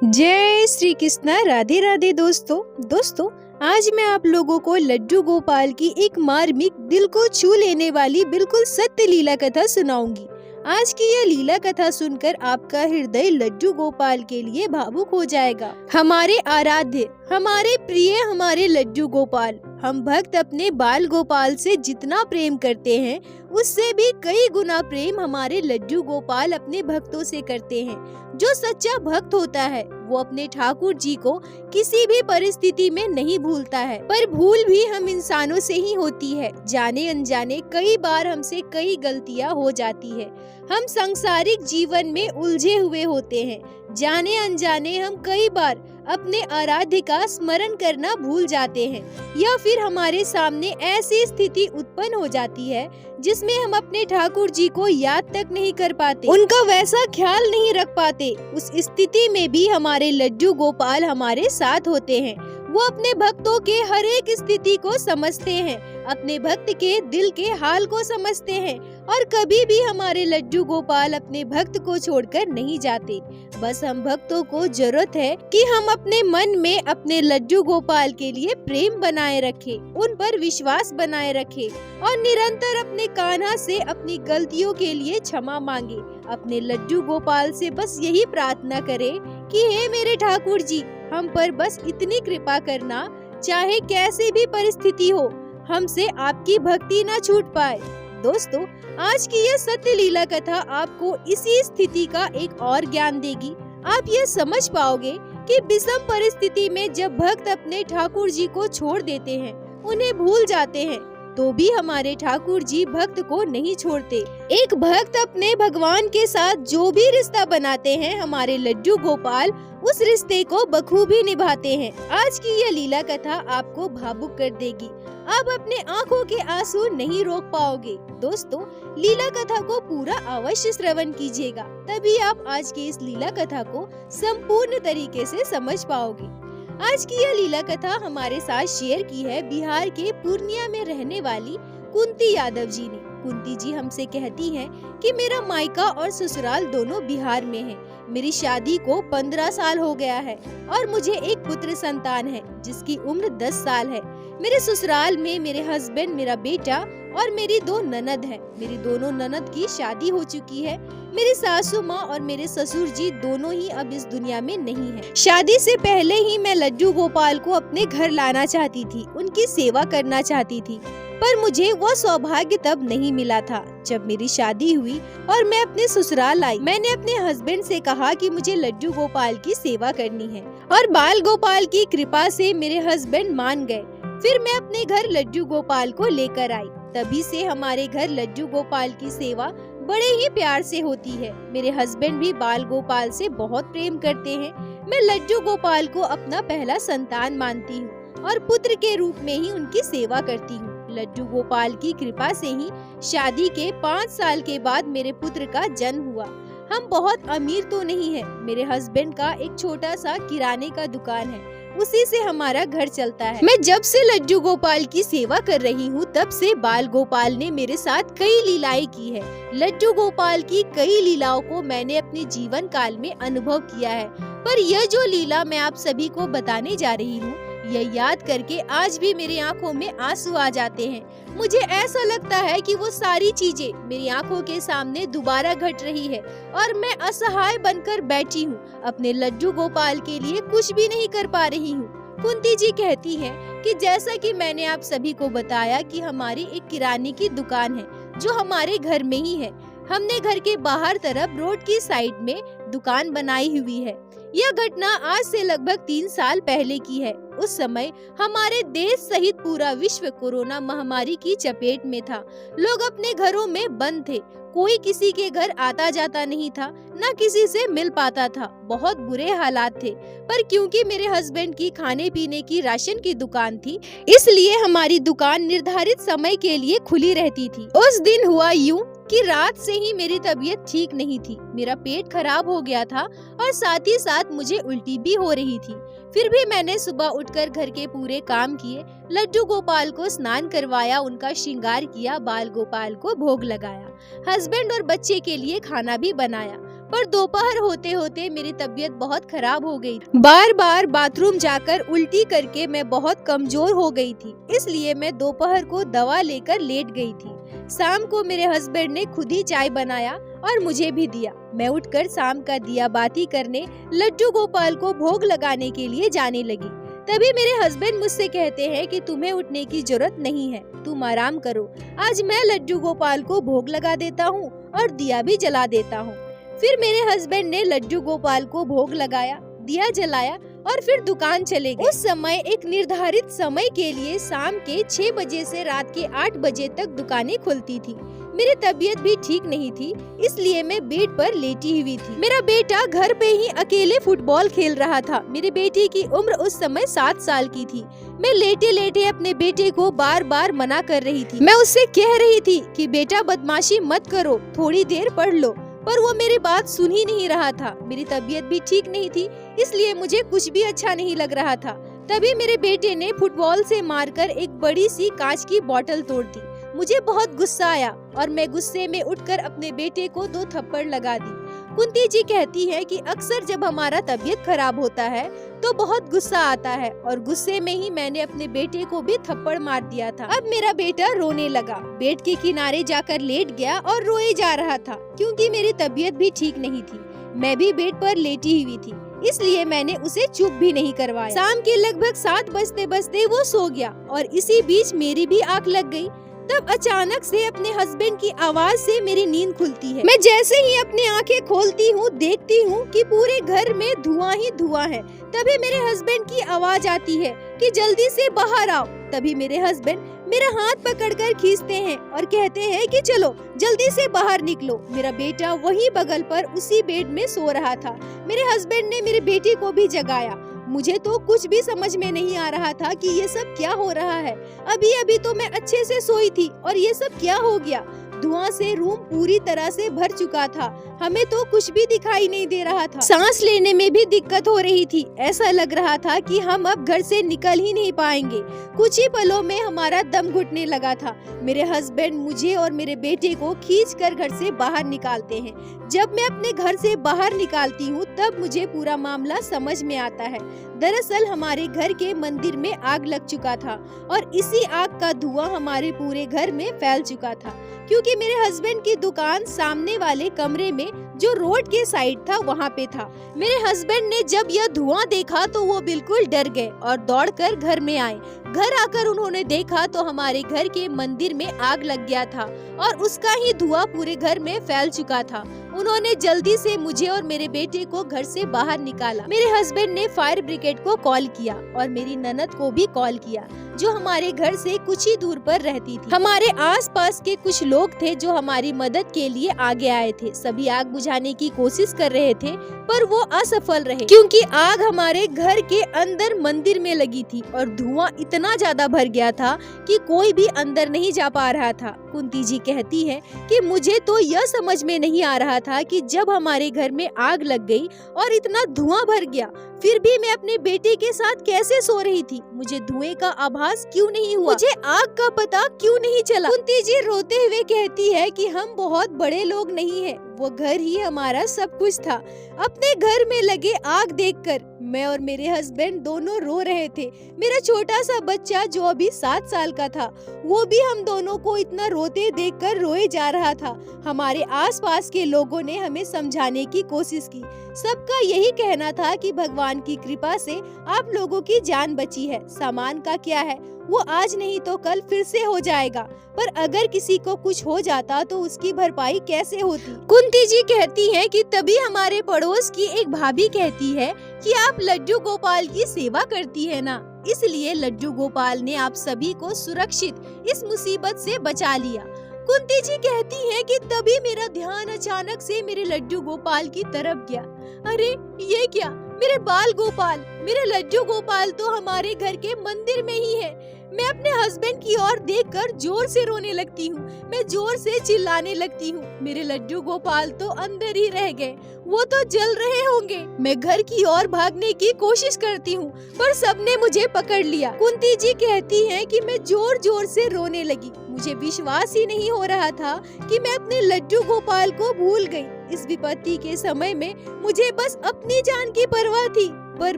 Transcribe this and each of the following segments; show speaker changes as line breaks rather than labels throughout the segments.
जय श्री कृष्णा। राधे राधे दोस्तों आज मैं आप लोगों को लड्डू गोपाल की एक मार्मिक दिल को छू लेने वाली बिल्कुल सत्य लीला कथा सुनाऊंगी। आज की यह लीला कथा सुनकर आपका हृदय लड्डू गोपाल के लिए भावुक हो जाएगा। हमारे आराध्य, हमारे प्रिय, हमारे लड्डू गोपाल। हम भक्त अपने बाल गोपाल से जितना प्रेम करते हैं उससे भी कई गुना प्रेम हमारे लड्डू गोपाल अपने भक्तों से करते हैं। जो सच्चा भक्त होता है वो अपने ठाकुर जी को किसी भी परिस्थिति में नहीं भूलता है, पर भूल भी हम इंसानों से ही होती है। जाने अनजाने कई बार हमसे कई गलतियां हो जाती है। हम सांसारिक जीवन में उलझे हुए होते हैं। जाने अनजाने हम कई बार अपने आराध्य का स्मरण करना भूल जाते हैं, या फिर हमारे सामने ऐसी स्थिति उत्पन्न हो जाती है जिसमें हम अपने ठाकुर जी को याद तक नहीं कर पाते, उनका वैसा ख्याल नहीं रख पाते। उस स्थिति में भी हमारे लड्डू गोपाल हमारे साथ होते हैं। वो अपने भक्तों के हर एक स्थिति को समझते हैं, अपने भक्त के दिल के हाल को समझते हैं, और कभी भी हमारे लड्डू गोपाल अपने भक्त को छोड़कर नहीं जाते। बस हम भक्तों को जरूरत है कि हम अपने मन में अपने लड्डू गोपाल के लिए प्रेम बनाए रखें, उन पर विश्वास बनाए रखें, और निरंतर अपने कान्हा से अपनी गलतियों के लिए क्षमा मांगे। अपने लड्डू गोपाल से बस यही प्रार्थना करें कि हे मेरे ठाकुर जी, हम पर बस इतनी कृपा करना, चाहे कैसी भी परिस्थिति हो, हमसे आपकी भक्ति ना छूट पाए। दोस्तों, आज की यह सत्य लीला कथा आपको इसी स्थिति का एक और ज्ञान देगी। आप यह समझ पाओगे कि विषम परिस्थिति में जब भक्त अपने ठाकुर जी को छोड़ देते हैं, उन्हें भूल जाते हैं, तो भी हमारे ठाकुर जी भक्त को नहीं छोड़ते। एक भक्त अपने भगवान के साथ जो भी रिश्ता बनाते हैं, हमारे लड्डू गोपाल उस रिश्ते को बखूबी निभाते हैं। आज की यह लीला कथा आपको भावुक कर देगी। आप अपने आंखों के आंसू नहीं रोक पाओगे। दोस्तों, लीला कथा को पूरा अवश्य श्रवण कीजिएगा, तभी आप आज की इस लीला कथा को संपूर्ण तरीके से समझ पाओगे। आज की यह लीला कथा हमारे साथ शेयर की है बिहार के पूर्णिया में रहने वाली कुंती यादव जी ने। कुंती जी हमसे कहती हैं कि मेरा मायका और ससुराल दोनों बिहार में है। मेरी शादी को 15 साल हो गया है और मुझे एक पुत्र संतान है जिसकी उम्र 10 साल है। मेरे ससुराल में मेरे हस्बैंड, मेरा बेटा और मेरी 2 ननद है। मेरी दोनों ननद की शादी हो चुकी है। मेरी सासू माँ और मेरे ससुर जी दोनों ही अब इस दुनिया में नहीं है। शादी से पहले ही मैं लड्डू गोपाल को अपने घर लाना चाहती थी, उनकी सेवा करना चाहती थी, पर मुझे वो सौभाग्य तब नहीं मिला था। जब मेरी शादी हुई और मैं अपने ससुराल आई, मैंने अपने हस्बैंड से कहा कि मुझे लड्डू गोपाल की सेवा करनी है, और बाल गोपाल की कृपा से मेरे हस्बैंड मान गए। फिर मैं अपने घर लड्डू गोपाल को लेकर आई। तभी से हमारे घर लड्डू गोपाल की सेवा बड़े ही प्यार से होती है। मेरे हस्बैंड भी बाल गोपाल से बहुत प्रेम करते हैं। मैं लड्डू गोपाल को अपना पहला संतान मानती हूँ और पुत्र के रूप में ही उनकी सेवा करती हूँ। लड्डू गोपाल की कृपा से ही शादी के 5 साल के बाद मेरे पुत्र का जन्म हुआ। हम बहुत अमीर तो नहीं है। मेरे हस्बैंड का एक छोटा सा किराने का दुकान है, उसी से हमारा घर चलता है। मैं जब से लड्डू गोपाल की सेवा कर रही हूँ, तब से बाल गोपाल ने मेरे साथ कई लीलाएं की है। लड्डू गोपाल की कई लीलाओं को मैंने अपने जीवन काल में अनुभव किया है, पर यह जो लीला मैं आप सभी को बताने जा रही हूँ, यह याद करके आज भी मेरी आंखों में आंसू आ जाते हैं। मुझे ऐसा लगता है कि वो सारी चीजें मेरी आंखों के सामने दोबारा घट रही है और मैं असहाय बनकर बैठी हूँ, अपने लड्डू गोपाल के लिए कुछ भी नहीं कर पा रही हूँ। कुंती जी कहती हैं कि जैसा कि मैंने आप सभी को बताया कि हमारी एक किराने की दुकान है जो हमारे घर में ही है। हमने घर के बाहर तरफ रोड की साइड में दुकान बनाई हुई है। यह घटना आज से लगभग 3 साल पहले की है। उस समय हमारे देश सहित पूरा विश्व कोरोना महामारी की चपेट में था। लोग अपने घरों में बंद थे, कोई किसी के घर आता जाता नहीं था, न किसी से मिल पाता था। बहुत बुरे हालात थे, पर क्योंकि मेरे हस्बैंड की खाने पीने की राशन की दुकान थी, इसलिए हमारी दुकान निर्धारित समय के लिए खुली रहती थी। उस दिन हुआ यूं कि रात से ही मेरी तबीयत ठीक नहीं थी। मेरा पेट खराब हो गया था और साथ ही साथ मुझे उल्टी भी हो रही थी। फिर भी मैंने सुबह उठकर घर के पूरे काम किए, लड्डू गोपाल को स्नान करवाया, उनका श्रृंगार किया, बाल गोपाल को भोग लगाया, हस्बैंड और बच्चे के लिए खाना भी बनाया। पर दोपहर होते होते मेरी तबीयत बहुत खराब हो गई। बार बार बाथरूम जाकर उल्टी करके मैं बहुत कमजोर हो गई थी, इसलिए मैं दोपहर को दवा लेकर लेट गई थी। शाम को मेरे हस्बैंड ने खुद ही चाय बनाया और मुझे भी दिया। मैं उठकर शाम का दिया बाती करने लड्डू गोपाल को भोग लगाने के लिए जाने लगी। तभी मेरे हस्बैंड मुझसे कहते हैं कि तुम्हें उठने की जरूरत नहीं है, तुम आराम करो, आज मैं लड्डू गोपाल को भोग लगा देता हूँ और दिया भी जला देता हूँ। फिर मेरे हस्बैंड ने लड्डू गोपाल को भोग लगाया, दिया जलाया और फिर दुकान चले गए। उस समय एक निर्धारित समय के लिए शाम के 6 बजे से रात के 8 बजे तक दुकानें खुलती थी। मेरी तबीयत भी ठीक नहीं थी, इसलिए मैं बेड पर लेटी हुई थी। मेरा बेटा घर पे ही अकेले फुटबॉल खेल रहा था। मेरे बेटे की उम्र उस समय 7 साल की थी। मैं लेटे लेटे अपने बेटे को बार बार मना कर रही थी। मैं उससे कह रही थी कि बेटा बदमाशी मत करो, थोड़ी देर पढ़ लो, पर वो मेरी बात सुन ही नहीं रहा था। मेरी तबीयत भी ठीक नहीं थी, इसलिए मुझे कुछ भी अच्छा नहीं लग रहा था। तभी मेरे बेटे ने फुटबॉल से मारकर एक बड़ी सी कांच की बोतल तोड़ दी। मुझे बहुत गुस्सा आया और मैं गुस्से में उठकर अपने बेटे को 2 थप्पड़ लगा दी। कुंती जी कहती है कि अक्सर जब हमारा तबीयत खराब होता है तो बहुत गुस्सा आता है, और गुस्से में ही मैंने अपने बेटे को भी थप्पड़ मार दिया था। अब मेरा बेटा रोने लगा, बेड के किनारे जाकर लेट गया और रोए जा रहा था, क्योंकि मेरी तबीयत भी ठीक नहीं थी। मैं भी बेड पर लेटी हुई थी, इसलिए मैंने उसे चुप भी नहीं करवाया। शाम के लगभग 7 बजते बजते वो सो गया और इसी बीच मेरी भी आंख लग गई। तब अचानक से अपने हस्बैंड की आवाज से मेरी नींद खुलती है। मैं जैसे ही अपनी आंखें खोलती हूँ, देखती हूँ कि पूरे घर में धुआं ही धुआं है। तभी मेरे हस्बैंड की आवाज आती है कि जल्दी से बाहर आओ। तभी मेरे हस्बैंड मेरा हाथ पकड़कर खींचते हैं और कहते हैं कि चलो जल्दी से बाहर निकलो। मेरा बेटा वही बगल पर उसी बेड में सो रहा था। मेरे हस्बैंड ने मेरे बेटे को भी जगाया। मुझे तो कुछ भी समझ में नहीं आ रहा था कि ये सब क्या हो रहा है। अभी अभी तो मैं अच्छे से सोई थी और ये सब क्या हो गया। धुआं से रूम पूरी तरह से भर चुका था। हमें तो कुछ भी दिखाई नहीं दे रहा था। सांस लेने में भी दिक्कत हो रही थी। ऐसा लग रहा था कि हम अब घर से निकल ही नहीं पाएंगे। कुछ ही पलों में हमारा दम घुटने लगा था। मेरे हस्बैंड मुझे और मेरे बेटे को खींचकर घर से बाहर निकालते हैं। जब मैं अपने घर से बाहर निकालती हूँ तब मुझे पूरा मामला समझ में आता है। दरअसल हमारे घर के मंदिर में आग लग चुका था और इसी आग का धुआं हमारे पूरे घर में फैल चुका था, क्योंकि मेरे हस्बैंड की दुकान सामने वाले कमरे में जो रोड के साइड था वहाँ पे था। मेरे हस्बैंड ने जब यह धुआं देखा तो वो बिल्कुल डर गए और दौड़कर घर में आए। घर आकर उन्होंने देखा तो हमारे घर के मंदिर में आग लग गया था और उसका ही धुआं पूरे घर में फैल चुका था। उन्होंने जल्दी से मुझे और मेरे बेटे को घर से बाहर निकाला। मेरे हस्बैंड ने फायर ब्रिगेड को कॉल किया और मेरी ननद को भी कॉल किया, जो हमारे घर से कुछ ही दूर पर रहती थी। हमारे आसपास के कुछ लोग थे जो हमारी मदद के लिए आगे आए थे। सभी आग बुझाने की कोशिश कर रहे थे, पर वो असफल रहे, क्योंकि आग हमारे घर के अंदर मंदिर में लगी थी और धुआं इतना ज्यादा भर गया था कि कोई भी अंदर नहीं जा पा रहा था। कुंती जी कहती है कि मुझे तो यह समझ में नहीं आ रहा था कि जब हमारे घर में आग लग गई और इतना धुआं भर गया, फिर भी मैं अपने बेटे के साथ कैसे सो रही थी। मुझे धुएं का आभास क्यों नहीं हुआ, मुझे आग का पता क्यों नहीं चला। कुंती जी रोते हुए कहती है कि हम बहुत बड़े लोग नहीं हैं, वो घर ही हमारा सब कुछ था। अपने घर में लगे आग देखकर मैं और मेरे हस्बैंड दोनों रो रहे थे। मेरा छोटा सा बच्चा जो अभी 7 साल का था, वो भी हम दोनों को इतना रोते देखकर रोए जा रहा था। हमारे आसपास के लोगों ने हमें समझाने की कोशिश की। सबका यही कहना था कि भगवान की कृपा से आप लोगों की जान बची है, सामान का क्या है, वो आज नहीं तो कल फिर से हो जाएगा, पर अगर किसी को कुछ हो जाता तो उसकी भरपाई कैसे होती। कुंती जी कहती हैं कि तभी हमारे पड़ोस की एक भाभी कहती है कि आप लड्डू गोपाल की सेवा करती है ना, इसलिए लड्डू गोपाल ने आप सभी को सुरक्षित इस मुसीबत से बचा लिया। कुंती जी कहती हैं कि तभी मेरा ध्यान अचानक से मेरे लड्डू गोपाल की तरफ गया। अरे ये क्या, मेरे बाल गोपाल, मेरे लड्डू गोपाल तो हमारे घर के मंदिर में ही है। मैं अपने हस्बैंड की ओर देखकर जोर से रोने लगती हूँ। मैं जोर से चिल्लाने लगती हूँ। मेरे लड्डू गोपाल तो अंदर ही रह गए, वो तो जल रहे होंगे। मैं घर की ओर भागने की कोशिश करती हूँ, पर सबने मुझे पकड़ लिया। कुंती जी कहती हैं कि मैं जोर जोर से रोने लगी। मुझे विश्वास ही नहीं हो रहा था कि मैं अपने लड्डू गोपाल को भूल गई। इस विपत्ति के समय में मुझे बस अपनी जान की परवाह थी, पर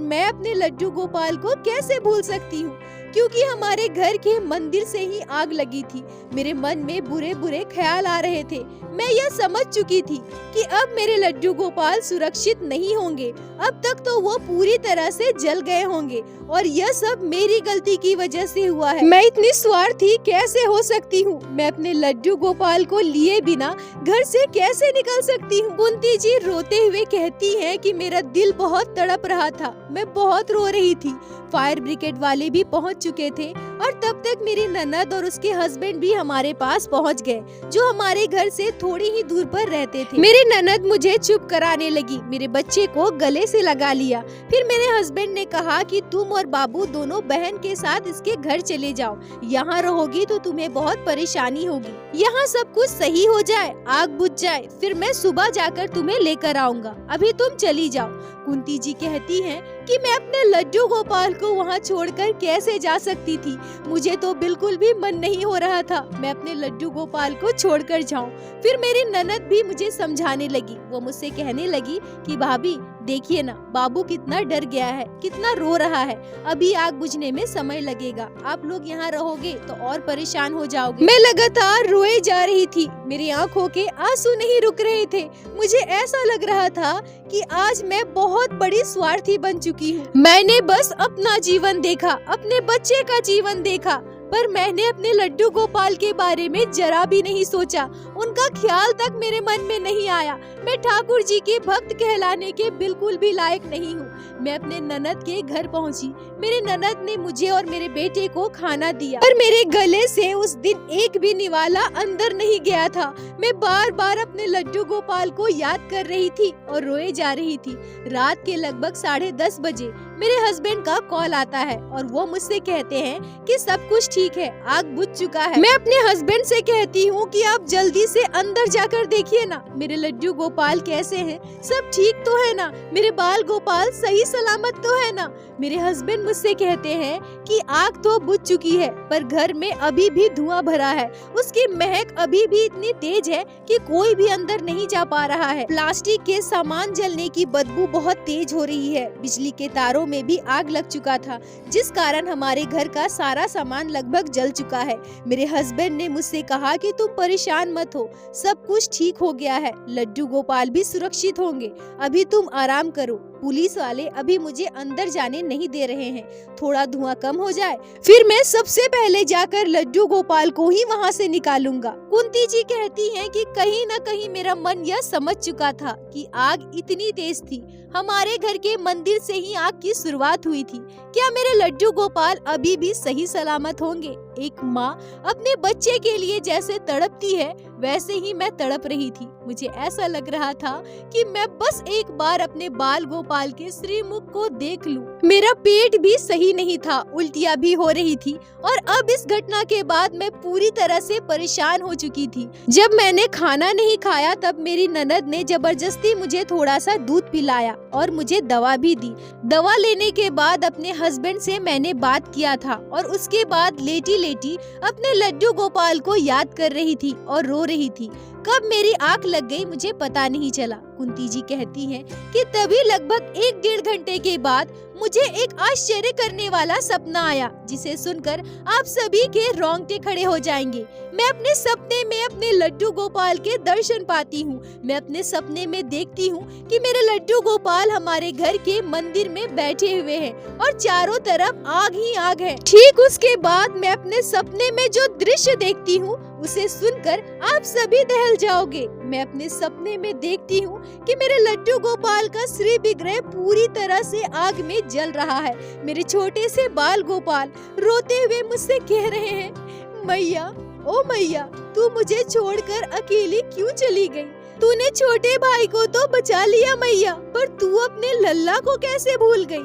मैं अपने लड्डू गोपाल को कैसे भूल सकती हूँ, क्योंकि हमारे घर के मंदिर से ही आग लगी थी। मेरे मन में बुरे बुरे ख्याल आ रहे थे। मैं यह समझ चुकी थी कि अब मेरे लड्डू गोपाल सुरक्षित नहीं होंगे। अब तक तो वो पूरी तरह से जल गए होंगे और यह सब मेरी गलती की वजह से हुआ है। मैं इतनी स्वार्थी कैसे हो सकती हूँ? मैं अपने लड्डू गोपाल को लिए बिना घर से कैसे निकल सकती हूँ? कुंती जी रोते हुए कहती हैं कि मेरा दिल बहुत तड़प रहा था। मैं बहुत रो रही थी। फायर ब्रिगेड वाले भी पहुंच चुके थे और तब तक मेरी ननद और उसके हस्बैंड भी हमारे पास पहुंच गए, जो हमारे घर से थोड़ी ही दूर पर रहते थे। मेरी ननद मुझे चुप कराने लगी, मेरे बच्चे को गले से लगा लिया। फिर मेरे हस्बैंड ने कहा कि तुम और बाबू दोनों बहन के साथ इसके घर चले जाओ। यहाँ रहोगी तो तुम्हें बहुत परेशानी होगी। यहाँ सब कुछ सही हो जाए, आग बुझ जाए, फिर मैं सुबह जाकर तुम्हें लेकर आऊँगा। अभी तुम चली जाओ। कुंती जी कहती हैं कि मैं अपने लड्डू गोपाल को वहाँ छोड़कर कैसे जा सकती थी। मुझे तो बिल्कुल भी मन नहीं हो रहा था मैं अपने लड्डू गोपाल को छोड़कर जाऊं। फिर मेरी ननद भी मुझे समझाने लगी। वो मुझसे कहने लगी कि भाभी देखिए ना, बाबू कितना डर गया है, कितना रो रहा है। अभी आग बुझने में समय लगेगा। आप लोग यहाँ रहोगे तो और परेशान हो जाओगे। मैं लगातार रोए जा रही थी। मेरी आंखों के आंसू नहीं रुक रहे थे। मुझे ऐसा लग रहा था कि आज मैं बहुत बड़ी स्वार्थी बन चुकी हूँ। मैंने बस अपना जीवन देखा, अपने बच्चे का जीवन देखा, पर मैंने अपने लड्डू गोपाल के बारे में जरा भी नहीं सोचा। उनका ख्याल तक मेरे मन में नहीं आया। मैं ठाकुर जी के भक्त कहलाने के बिल्कुल भी लायक नहीं हूँ। मैं अपने ननद के घर पहुँची। मेरे ननद ने मुझे और मेरे बेटे को खाना दिया, पर मेरे गले से उस दिन एक भी निवाला अंदर नहीं गया था। मैं बार बार अपने लड्डू गोपाल को याद कर रही थी और रोए जा रही थी। रात के लगभग 10:30 बजे मेरे हस्बैंड का कॉल आता है और वो मुझसे कहते हैं कि सब कुछ ठीक है, आग बुझ चुका है। मैं अपने हस्बैंड से कहती हूँ कि आप जल्दी से अंदर जाकर देखिए ना, मेरे लड्डू गोपाल कैसे हैं, सब ठीक तो है ना, मेरे बाल गोपाल सही सलामत तो है ना। मेरे हस्बैंड मुझसे कहते हैं कि आग तो बुझ चुकी है, पर घर में अभी भी धुआं भरा है। उसकी महक अभी भी इतनी तेज है कि कोई भी अंदर नहीं जा पा रहा है। प्लास्टिक के सामान जलने की बदबू बहुत तेज हो रही है। बिजली के तारों में भी आग लग चुका था, जिस कारण हमारे घर का सारा सामान लगभग जल चुका है। मेरे हस्बैंड ने मुझसे कहा कि तुम परेशान मत हो, सब कुछ ठीक हो गया है, लड्डू गोपाल भी सुरक्षित होंगे, अभी तुम आराम करो। पुलिस वाले अभी मुझे अंदर जाने नहीं दे रहे हैं, थोड़ा धुआं कम हो जाए, फिर मैं सबसे पहले जाकर लड्डू गोपाल को ही वहाँ से निकालूंगा। कुंती जी कहती हैं कि कहीं न कहीं मेरा मन यह समझ चुका था कि आग इतनी तेज थी। हमारे घर के मंदिर से ही आग की शुरुआत हुई थी। क्या मेरे लड्डू गोपाल अभी भी सही सलामत होंगे? एक माँ अपने बच्चे के लिए जैसे तड़पती है, वैसे ही मैं तड़प रही थी। मुझे ऐसा लग रहा था कि मैं बस एक बार अपने बाल गोपाल के श्रीमुख को देख लूं। मेरा पेट भी सही नहीं था, उल्टियाँ भी हो रही थी और अब इस घटना के बाद मैं पूरी तरह से परेशान हो चुकी थी। जब मैंने खाना नहीं खाया तब मेरी ननद ने जबरदस्ती मुझे थोड़ा सा दूध पिलाया और मुझे दवा भी दी। दवा लेने के बाद अपने हस्बैंड से मैंने बात किया था और उसके बाद लेटी लेटी अपने लड्डू गोपाल को याद कर रही थी और रो रही थी। कब मेरी आंख लग गई मुझे पता नहीं चला। कुंती जी कहती हैं कि तभी लगभग 1-1.5 घंटे के बाद मुझे एक आश्चर्य करने वाला सपना आया, जिसे सुनकर आप सभी के रोंगटे खड़े हो जाएंगे। मैं अपने सपने में अपने लड्डू गोपाल के दर्शन पाती हूँ। मैं अपने सपने में देखती हूँ कि मेरे लड्डू गोपाल हमारे घर के मंदिर में बैठे हुए हैं और चारों तरफ आग ही आग है। ठीक उसके बाद मैं अपने सपने में जो दृश्य देखती हूँ उसे सुनकर आप सभी दहल जाओगे। मैं अपने सपने में देखती हूँ कि मेरे लड्डू गोपाल का श्री विग्रह पूरी तरह से आग में जल रहा है। मेरे छोटे से बाल गोपाल रोते हुए मुझसे कह रहे हैं, मैया, ओ मैया, तू मुझे छोड़कर अकेली क्यों चली गई? तूने छोटे भाई को तो बचा लिया मैया, पर तू अपने लल्ला को कैसे भूल गई?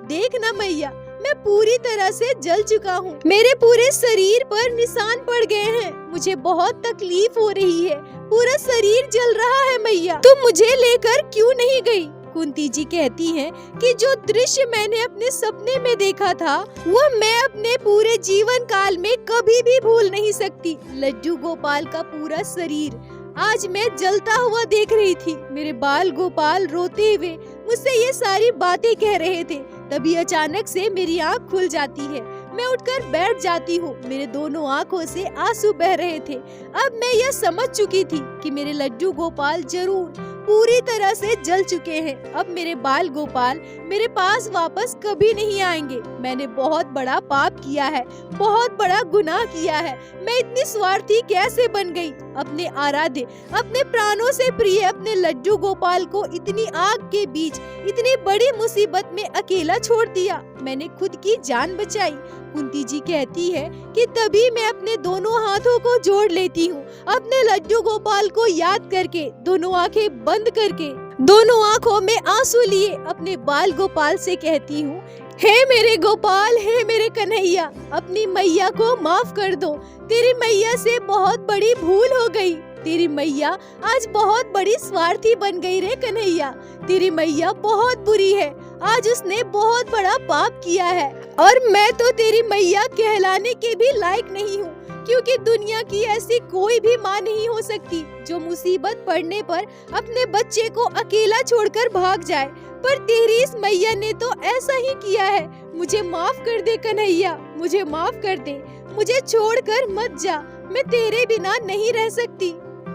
देख ना मैया, मैं पूरी तरह से जल चुका हूँ। मेरे पूरे शरीर पर निशान पड़ गए हैं। मुझे बहुत तकलीफ हो रही है। पूरा शरीर जल रहा है मैया। तुम मुझे लेकर क्यों नहीं गई? कुंती जी कहती हैं कि जो दृश्य मैंने अपने सपने में देखा था वह मैं अपने पूरे जीवन काल में कभी भी भूल नहीं सकती। लड्डू गोपाल का पूरा शरीर आज मैं जलता हुआ देख रही थी। मेरे बाल गोपाल रोते हुए मुझसे ये सारी बातें कह रहे थे। तभी अचानक से मेरी आँख खुल जाती है। मैं उठकर बैठ जाती हूँ। मेरे दोनों आँखों से आंसू बह रहे थे। अब मैं यह समझ चुकी थी कि मेरे लड्डू गोपाल जरूर पूरी तरह से जल चुके हैं। अब मेरे बाल गोपाल मेरे पास वापस कभी नहीं आएंगे। मैंने बहुत बड़ा पाप किया है, बहुत बड़ा गुनाह किया है। मैं इतनी स्वार्थी कैसे बन गई? अपने आराध्य, अपने प्राणों से प्रिय अपने लड्डू गोपाल को इतनी आग के बीच इतनी बड़ी मुसीबत में अकेला छोड़ दिया। मैंने खुद की जान बचाई। कुंती जी कहती है कि तभी मैं अपने दोनों हाथों को जोड़ लेती हूँ, अपने लड्डू गोपाल को याद करके, दोनों आंखें बंद करके, दोनों आंखों में आंसू लिए अपने बाल गोपाल से कहती हूँ, हे मेरे गोपाल, हे मेरे कन्हैया, अपनी मैया को माफ कर दो। तेरी मैया से बहुत बड़ी भूल हो गई। तेरी मैया आज बहुत बड़ी स्वार्थी बन गई रे कन्हैया। तेरी मैया बहुत बुरी है। आज उसने बहुत बड़ा पाप किया है और मैं तो तेरी मैया कहलाने के भी लायक नहीं हूँ, क्योंकि दुनिया की ऐसी कोई भी माँ नहीं हो सकती जो मुसीबत पड़ने पर अपने बच्चे को अकेला छोड़कर भाग जाए। पर तेरी इस मैया ने तो ऐसा ही किया है। मुझे माफ कर दे कन्हैया, मुझे माफ कर दे। मुझे छोड़कर मत जा, मैं तेरे बिना नहीं रह सकती।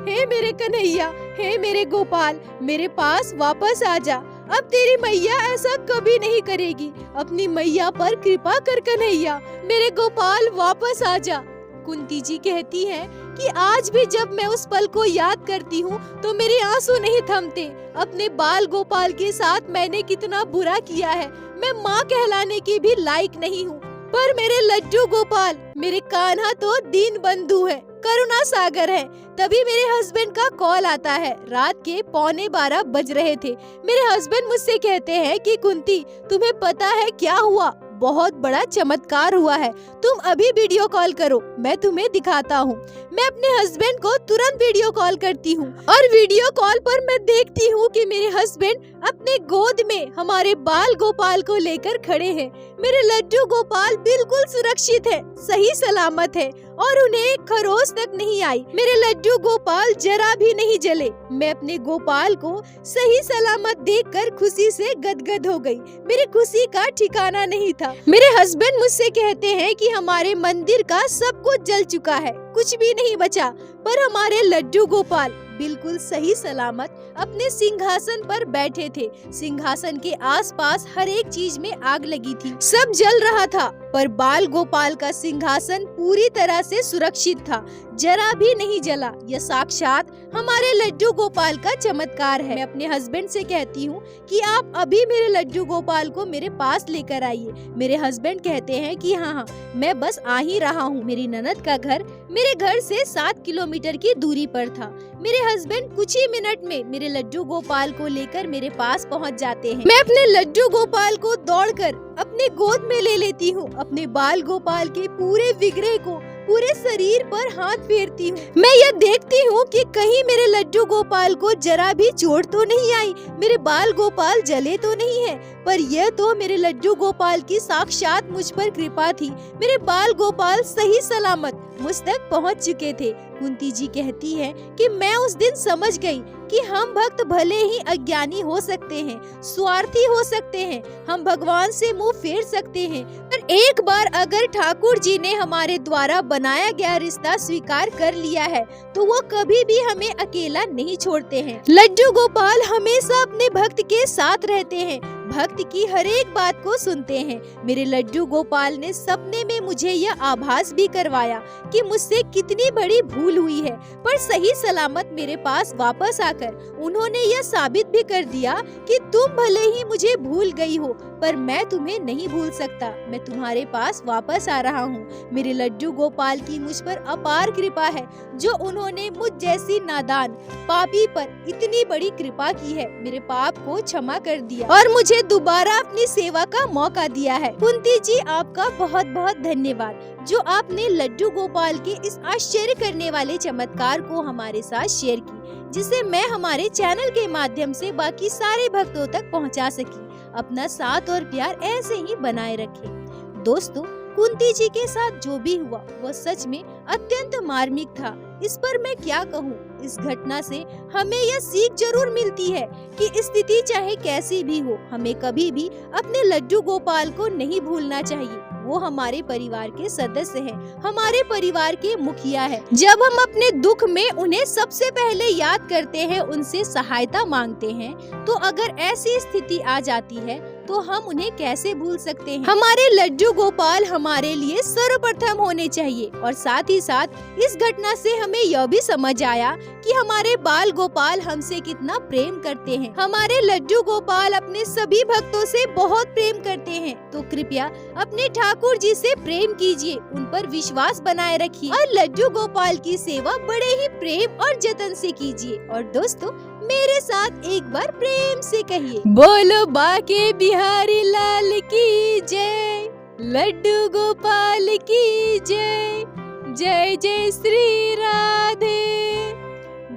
हे मेरे कन्हैया, हे मेरे गोपाल, मेरे पास वापस आ जा। अब तेरी मैया ऐसा कभी नहीं करेगी। अपनी मैया पर कृपा कर कन्हैया, मेरे गोपाल वापस आ जा। कुंती जी कहती हैं कि आज भी जब मैं उस पल को याद करती हूँ तो मेरे आंसू नहीं थमते। अपने बाल गोपाल के साथ मैंने कितना बुरा किया है। मैं माँ कहलाने की भी लायक नहीं हूँ, पर मेरे लड्डू गोपाल, मेरे कान्हा तो दीन बंधु है, करुणा सागर है। तभी मेरे हस्बैंड का कॉल आता है। रात के 11:15 बज रहे थे। मेरे हस्बैंड मुझसे कहते हैं कि कुंती, तुम्हें पता है क्या हुआ? बहुत बड़ा चमत्कार हुआ है। तुम अभी वीडियो कॉल करो, मैं तुम्हें दिखाता हूँ। मैं अपने हस्बैंड को तुरंत वीडियो कॉल करती हूँ और वीडियो कॉल पर मैं देखती हूँ कि मेरे हस्बैंड अपने गोद में हमारे बाल गोपाल को लेकर खड़े हैं। मेरे लड्डू गोपाल बिल्कुल सुरक्षित है, सही सलामत है और उन्हें एक खरोच तक नहीं आई। मेरे लड्डू गोपाल जरा भी नहीं जले। मैं अपने गोपाल को सही सलामत देखकर खुशी से गदगद हो गई। मेरी खुशी का ठिकाना नहीं था। मेरे हस्बैंड मुझसे कहते हैं कि हमारे मंदिर का सब कुछ जल चुका है, कुछ भी नहीं बचा, पर हमारे लड्डू गोपाल बिल्कुल सही सलामत अपने सिंहासन पर बैठे थे। सिंहासन के आसपास हर एक चीज में आग लगी थी, सब जल रहा था, पर बाल गोपाल का सिंहासन पूरी तरह से सुरक्षित था, जरा भी नहीं जला। यह साक्षात हमारे लड्डू गोपाल का चमत्कार है। मैं अपने हस्बैंड से कहती हूँ कि आप अभी मेरे लड्डू गोपाल को मेरे पास लेकर आइए। मेरे हस्बैंड कहते हैं कि हाँ, मैं बस आ ही रहा हूँ। मेरी ननद का घर मेरे घर से 7 किलोमीटर की दूरी पर था। मेरे हस्बैंड कुछ ही मिनट में मेरे लड्डू गोपाल को लेकर मेरे पास पहुंच जाते हैं। मैं अपने लड्डू गोपाल को दौड़कर अपने गोद में ले लेती हूँ। अपने बाल गोपाल के पूरे विग्रह को पूरे शरीर पर हाथ फेरती हूँ। मैं यह देखती हूँ कि कहीं मेरे लड्डू गोपाल को जरा भी चोट तो नहीं आई, मेरे बाल गोपाल जले तो नहीं है। पर यह तो मेरे लड्डू गोपाल की साक्षात मुझ पर कृपा थी। मेरे बाल गोपाल सही सलामत मुझ तक पहुँच चुके थे। कुंती जी कहती है कि मैं उस दिन समझ गई कि हम भक्त भले ही अज्ञानी हो सकते हैं, स्वार्थी हो सकते हैं, हम भगवान से मुंह फेर सकते हैं, पर एक बार अगर ठाकुर जी ने हमारे द्वारा बनाया गया रिश्ता स्वीकार कर लिया है तो वो कभी भी हमें अकेला नहीं छोड़ते हैं। लड्डू गोपाल हमेशा अपने भक्त के साथ रहते हैं, भक्त की हर एक बात को सुनते हैं। मेरे लड्डू गोपाल ने सपने में मुझे यह आभास भी करवाया कि मुझसे कितनी बड़ी भूल हुई है, पर सही सलामत मेरे पास वापस आकर उन्होंने यह साबित भी कर दिया कि तुम भले ही मुझे भूल गई हो, पर मैं तुम्हें नहीं भूल सकता। मैं तुम्हारे पास वापस आ रहा हूँ। मेरे लड्डू गोपाल की मुझ पर अपार कृपा है, जो उन्होंने मुझ जैसी नादान पापी पर इतनी बड़ी कृपा की है, मेरे पाप को क्षमा कर दिया और मुझे मुझे दोबारा अपनी सेवा का मौका दिया है। कुंती जी, आपका बहुत बहुत धन्यवाद जो आपने लड्डू गोपाल के इस आश्चर्य करने वाले चमत्कार को हमारे साथ शेयर की, जिसे मैं हमारे चैनल के माध्यम से बाकी सारे भक्तों तक पहुंचा सकी। अपना साथ और प्यार ऐसे ही बनाए रखें। दोस्तों, कुंती जी के साथ जो भी हुआ वह सच में अत्यंत मार्मिक था। इस पर मैं क्या कहूँ। इस घटना से हमें यह सीख जरूर मिलती है कि स्थिति चाहे कैसी भी हो, हमें कभी भी अपने लड्डू गोपाल को नहीं भूलना चाहिए। वो हमारे परिवार के सदस्य हैं, हमारे परिवार के मुखिया हैं। जब हम अपने दुख में उन्हें सबसे पहले याद करते हैं, उनसे सहायता मांगते हैं, तो अगर ऐसी स्थिति आ जाती है तो हम उन्हें कैसे भूल सकते हैं। हमारे लड्डू गोपाल हमारे लिए सर्वप्रथम होने चाहिए। और साथ ही साथ इस घटना से हमें यह भी समझ आया कि हमारे बाल गोपाल हमसे कितना प्रेम करते हैं। हमारे लड्डू गोपाल अपने सभी भक्तों से बहुत प्रेम करते हैं। तो कृपया अपने ठाकुर जी से प्रेम कीजिए, उन पर विश्वास बनाए रखिए और लड्डू गोपाल की सेवा बड़े ही प्रेम और जतन से कीजिए। और दोस्तों, मेरे साथ एक बार प्रेम से कहिए, बोलो बाके बिहारी लाल की जय, लड्डू गोपाल की जय, जय जय श्री राधे।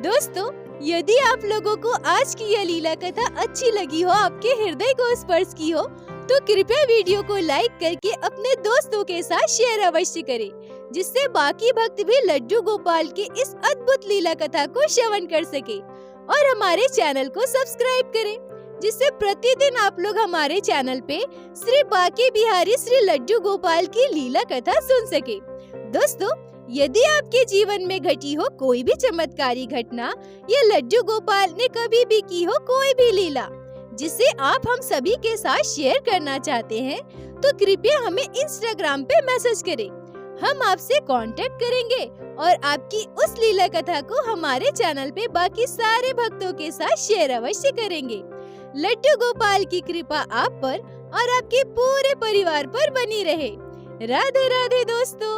दोस्तों, यदि आप लोगों को आज की यह लीला कथा अच्छी लगी हो, आपके हृदय को स्पर्श की हो, तो कृपया वीडियो को लाइक करके अपने दोस्तों के साथ शेयर अवश्य करें, जिससे बाकी भक्त भी लड्डू गोपाल के इस अद्भुत लीला कथा को श्रवण कर सके। और हमारे चैनल को सब्सक्राइब करें, जिससे प्रतिदिन आप लोग हमारे चैनल पे श्री बाके बिहारी श्री लड्डू गोपाल की लीला कथा सुन सके। दोस्तों, यदि आपके जीवन में घटी हो कोई भी चमत्कारी घटना या लड्डू गोपाल ने कभी भी की हो कोई भी लीला जिसे आप हम सभी के साथ शेयर करना चाहते हैं, तो कृपया हमें इंस्टाग्राम पे मैसेज करें। हम आपसे कांटेक्ट करेंगे और आपकी उस लीला कथा को हमारे चैनल पे बाकी सारे भक्तों के साथ शेयर अवश्य करेंगे। लड्डू गोपाल की कृपा आप पर और आपके पूरे परिवार पर बनी रहे। राधे राधे दोस्तों।